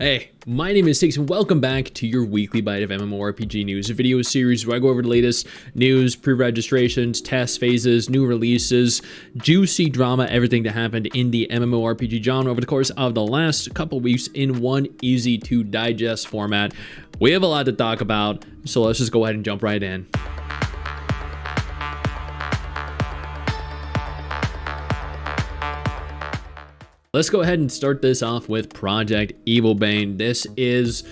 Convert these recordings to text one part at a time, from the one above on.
Hey, my name is STIX and welcome back to your weekly bite of MMORPG news, a video series where I go over the latest news, pre-registrations, test phases, new releases, juicy drama, everything that happened in the MMORPG genre over the course of the last couple weeks in one easy to digest format. We have a lot to talk about, so let's just go ahead and jump right in. Let's go ahead and start this off with Project Evilbane. This is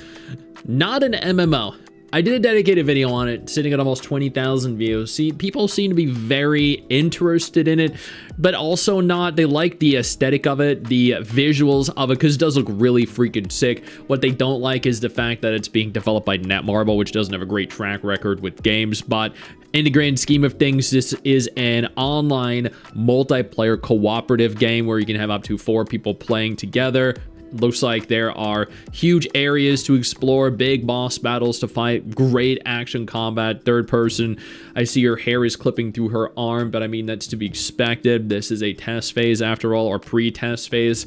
not an MMO. I did a dedicated video on it, sitting at almost 20,000 views. See, people seem to be very interested in it, but also not. They like the aesthetic of it, the visuals of it, because it does look really freaking sick. What they don't like is the fact that it's being developed by Netmarble, which doesn't have a great track record with games, but in the grand scheme of things, this is an online multiplayer cooperative game where you can have up to 4 people playing together. Looks like there are huge areas to explore, big boss battles to fight, great action combat, third person. I see her hair is clipping through her arm, but I mean, that's to be expected. This is a test phase after all, or pre-test phase.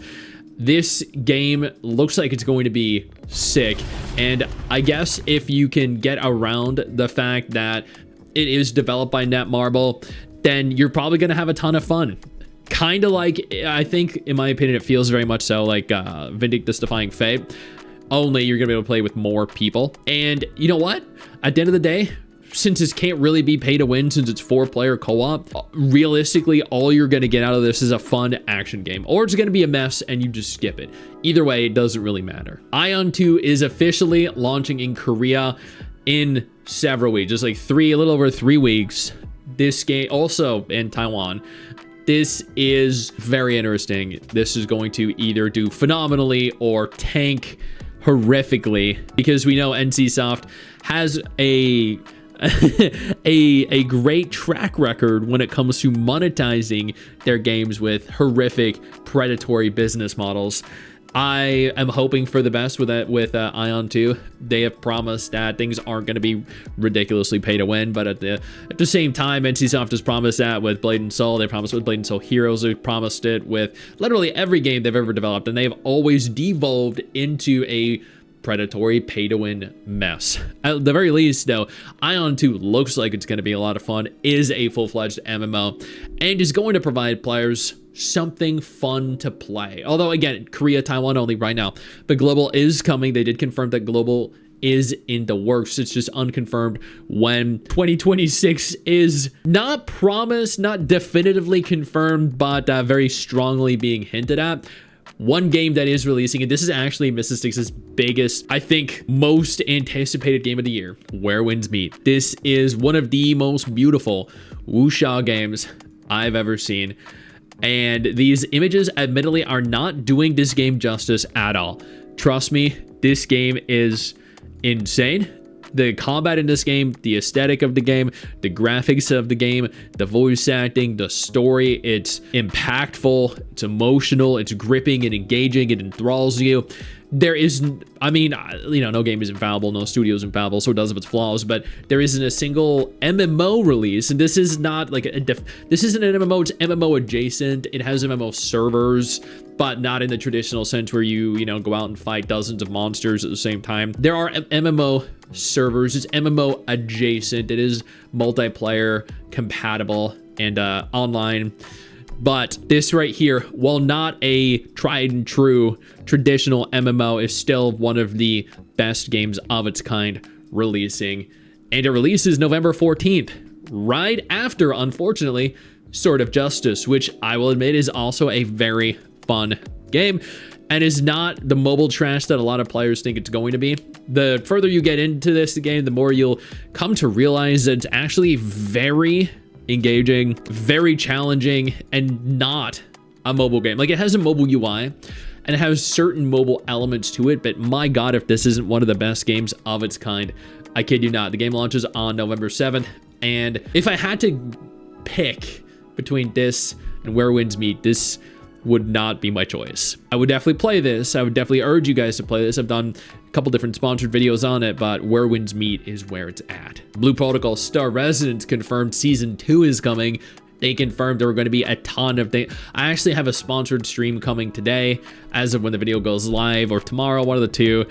This game looks like it's going to be sick, and I guess if you can get around the fact that it is developed by Netmarble, then you're probably going to have a ton of fun. Kind of like, I think, in my opinion, it feels very much so like Vindictus Defying Fate, only you're going to be able to play with more people. And you know what? At the end of the day, since this can't really be pay to win, since it's 4-player co-op, realistically, all you're going to get out of this is a fun action game. Or it's going to be a mess and you just skip it. Either way, it doesn't really matter. Aion 2 is officially launching in Korea in several weeks, just like a little over 3 weeks. This game also in Taiwan. This is very interesting. This is going to either do phenomenally or tank horrifically, because we know NCSoft has a great track record when it comes to monetizing their games with horrific predatory business models. I am hoping for the best with Aion 2. They have promised that things aren't going to be ridiculously pay to win, but at the same time, NCSoft has promised that with Blade and Soul. They promised with Blade and Soul Heroes. They promised it with literally every game they've ever developed, and they've always devolved into a predatory pay-to-win mess. At the very least, though, Aion 2 looks like it's going to be a lot of fun, is a full-fledged MMO, and is going to provide players something fun to play. Although, again, Korea, Taiwan only right now, but global is coming. They did confirm that global is in the works. It's just unconfirmed when 2026 is not promised, not definitively confirmed, but very strongly being hinted at. One game that is releasing, and this is actually MRSSTIX's biggest, I think, most anticipated game of the year, Where Winds Meet. This is one of the most beautiful wuxia games I've ever seen. And these images, admittedly, are not doing this game justice at all. Trust me, this game is insane. The combat in this game, the aesthetic of the game, the graphics of the game, the voice acting, the story, it's impactful, it's emotional, it's gripping and engaging, it enthralls you. There is, I mean, you know, no game is infallible, no studio is infallible, so it does have its flaws, but there isn't a single MMO release, and this is not like this isn't an MMO, it's MMO adjacent. It has MMO servers, but not in the traditional sense where you know, go out and fight dozens of monsters at the same time. There are MMO servers, it's MMO adjacent, it is multiplayer compatible and online. But this right here, while not a tried and true traditional MMO, is still one of the best games of its kind releasing. And it releases November 14th, right after, unfortunately, Sword of Justice, which I will admit is also a very fun game and is not the mobile trash that a lot of players think it's going to be. The further you get into this game, the more you'll come to realize that it's actually very engaging, very challenging, and not a mobile game. Like, it has a mobile UI and it has certain mobile elements to it, but my god, if this isn't one of the best games of its kind. I kid you not. The game launches on November 7th, and if I had to pick between this and Where Winds Meet, this would not be my choice. I would definitely play this. I would definitely urge you guys to play this. I've done a couple different sponsored videos on it, but Where Winds Meet is where it's at. Blue Protocol Star Residence confirmed Season 2 is coming. They confirmed there were going to be a ton of things. I actually have a sponsored stream coming today, as of when the video goes live, or tomorrow, one of the two.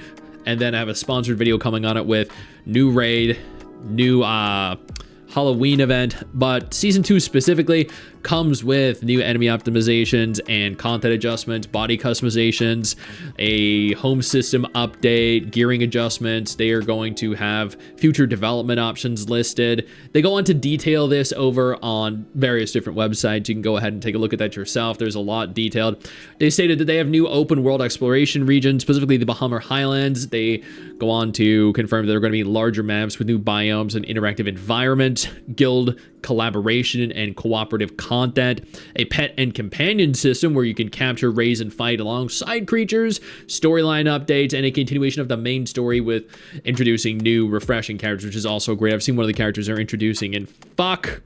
And then I have a sponsored video coming on it with new raid, new Halloween event, but season 2 specifically comes with new enemy optimizations and content adjustments, body customizations, a home system update, gearing adjustments. They are going to have future development options listed. They go on to detail this over on various different websites. You can go ahead and take a look at that yourself. There's a lot detailed. They stated that they have new open world exploration regions, specifically the Bahamar Highlands. They go on to confirm that there are going to be larger maps with new biomes and interactive environments, guild collaboration and cooperative content, a pet and companion system where you can capture, raise, and fight alongside creatures, storyline updates, and a continuation of the main story with introducing new, refreshing characters, which is also great. I've seen one of the characters they're introducing, and fuck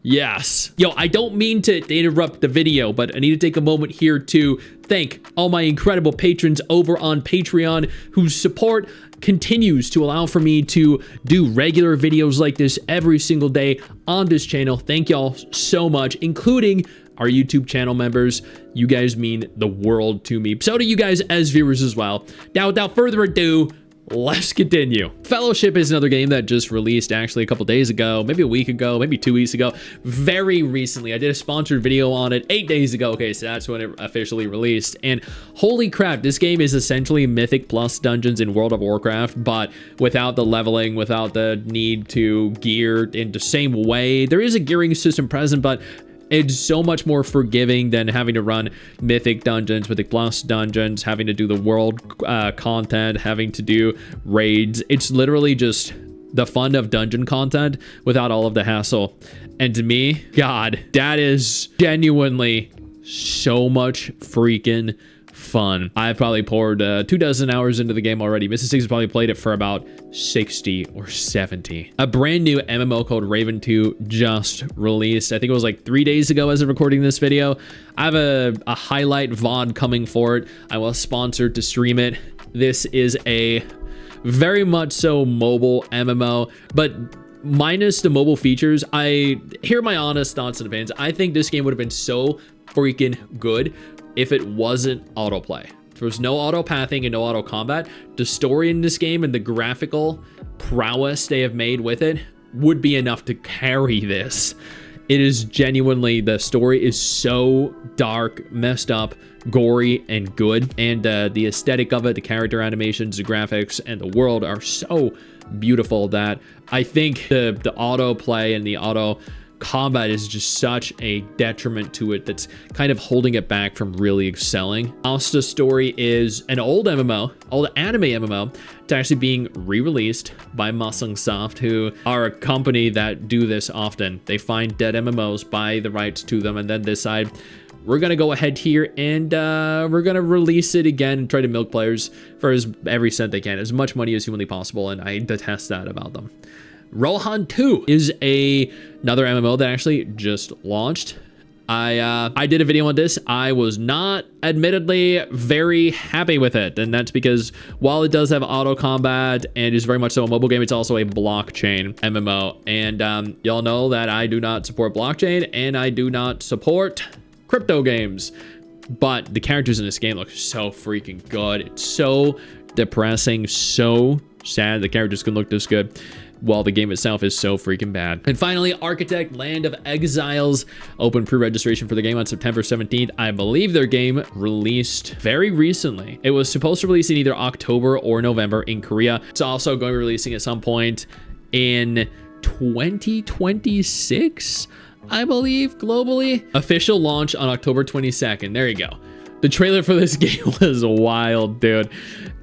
yes. Yo, I don't mean to interrupt the video, but I need to take a moment here to thank all my incredible patrons over on Patreon whose support continues to allow for me to do regular videos like this every single day on this channel. Thank y'all so much, including our YouTube channel members. You guys mean the world to me. So do you guys as viewers as well. Now, without further ado, let's continue. Fellowship is another game that just released actually a couple days ago, maybe a week ago, maybe 2 weeks ago, very recently. I did a sponsored video on it 8 days ago. Okay, so that's when it officially released. And holy crap, this game is essentially Mythic plus Dungeons in World of Warcraft, but without the leveling, without the need to gear in the same way. There is a gearing system present, but it's so much more forgiving than having to run Mythic dungeons, Mythic Plus dungeons, having to do the world content, having to do raids. It's literally just the fun of dungeon content without all of the hassle. And to me, God, that is genuinely so much freaking fun. I've probably poured 24 hours into the game already. MRSSTIX has probably played it for about 60 or 70. A brand new MMO called Rohan II just released. I think it was like 3 days ago as of recording this video. I have a highlight VOD coming for it. I was sponsored to stream it. This is a very much so mobile MMO, but minus the mobile features. Here are my honest thoughts and opinions. I think this game would have been so freaking good if it wasn't autoplay. If there was no auto pathing and no auto combat, the story in this game and the graphical prowess they have made with it would be enough to carry this. It is genuinely, the story is so dark, messed up, gory, and good. And the aesthetic of it, the character animations, the graphics, and the world are so beautiful that I think the autoplay and the auto combat is just such a detriment to it that's kind of holding it back from really excelling. Asda's story is an old MMO, old anime MMO. It's actually being re-released by Masang Soft, who are a company that do this often. They find dead MMOs, buy the rights to them, and then decide, we're gonna go ahead here and we're gonna release it again and try to milk players for every cent they can, as much money as humanly possible, and I detest that about them. Rohan II is another MMO that actually just launched. I did a video on this. I was not admittedly very happy with it, and that's because while it does have auto combat and is very much so a mobile game, it's also a blockchain MMO. And y'all know that I do not support blockchain and I do not support crypto games. But the characters in this game look so freaking good. It's so depressing, so sad the characters can look this good, while the game itself is so freaking bad. And finally, Architect Land of Exiles opened pre-registration for the game on September 17th. I believe their game released very recently. It was supposed to release in either October or November in Korea. It's also going to be releasing at some point in 2026, I believe, globally. Official launch on October 22nd. There you go. The trailer for this game was wild, dude.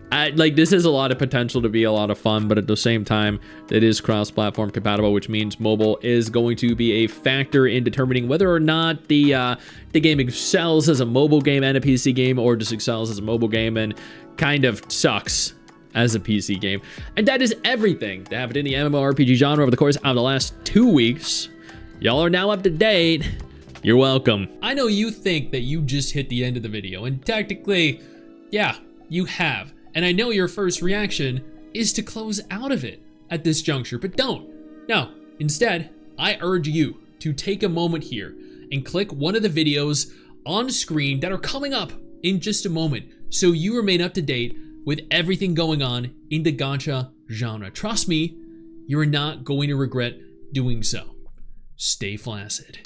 This has a lot of potential to be a lot of fun, but at the same time, it is cross-platform compatible, which means mobile is going to be a factor in determining whether or not the game excels as a mobile game and a PC game, or just excels as a mobile game and kind of sucks as a PC game. And that is everything that happened in the MMORPG genre over the course of the last 2 weeks. Y'all are now up to date. You're welcome. I know you think that you just hit the end of the video, and technically, yeah, you have. And I know your first reaction is to close out of it at this juncture, but don't. No, instead, I urge you to take a moment here and click one of the videos on screen that are coming up in just a moment so you remain up to date with everything going on in the gacha genre. Trust me, you're not going to regret doing so. Stay flaccid.